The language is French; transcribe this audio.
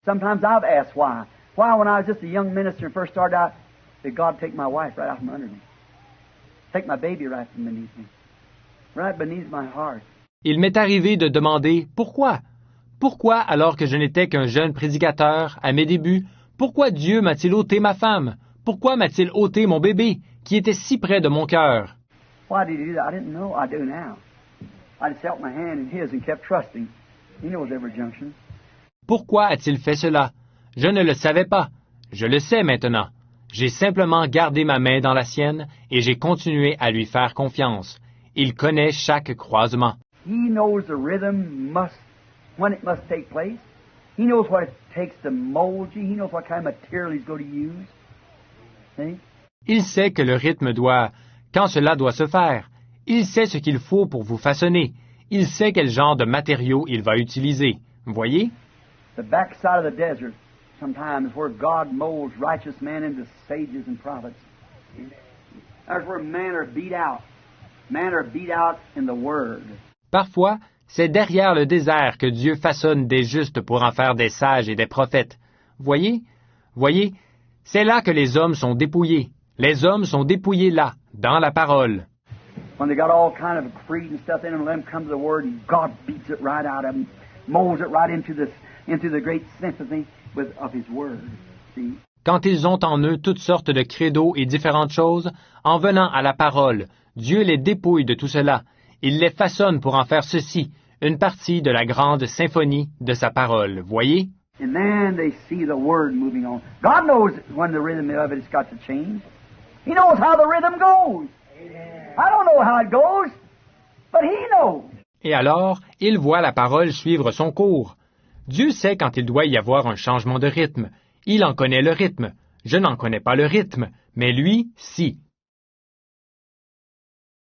Sometimes I've asked why. Why, when I was just a young minister and first started out, did God take my wife right out from under me? Take my baby right from beneath me? Right beneath my heart. Il m'est arrivé de demander pourquoi? Pourquoi, alors que je n'étais qu'un jeune prédicateur, à mes débuts, pourquoi Dieu m'a-t-il ôté ma femme? Pourquoi m'a-t-il ôté mon bébé, qui était si près de mon cœur? Why did he do that? I didn't know. I do now. I just held my hand in his and kept trusting. He knows every junction. Pourquoi a-t-il fait cela? Je ne le savais pas. Je le sais maintenant. J'ai simplement gardé ma main dans la sienne et j'ai continué à lui faire confiance. Il connaît chaque croisement. He knows the rhythm when it must take place. He knows what it takes to mold you. He knows what kind of material he's going to use. See? Il sait que le rythme quand cela doit se faire. Il sait ce qu'il faut pour vous façonner. Il sait quel genre de matériaux il va utiliser. Voyez? The backside of the desert, sometimes where God molds righteous men into sages and prophets. There's where men are beat out. Men are beat out in the Word. Parfois, c'est derrière le désert que Dieu façonne des justes pour en faire des sages et des prophètes. Voyez? Voyez? C'est là que les hommes sont dépouillés. Les hommes sont dépouillés là, dans la parole. When they got all kind of creed and stuff in them, let them come to the Word, and God beats it right out of them, molds it right into the great symphony of His Word. See? Quand ils ont en eux toutes sortes de credos et différentes choses, en venant à la parole, Dieu les dépouille de tout cela. Il les façonne pour en faire ceci, une partie de la grande symphonie de sa parole. Voyez? And then they see the Word moving on. God knows when the rhythm of it has got to change. He knows how the rhythm goes. I don't know how it goes, but He knows. Et alors, il voit la parole suivre son cours. Dieu sait quand il doit y avoir un changement de rythme. Il en connaît le rythme. Je n'en connais pas le rythme, mais lui, si.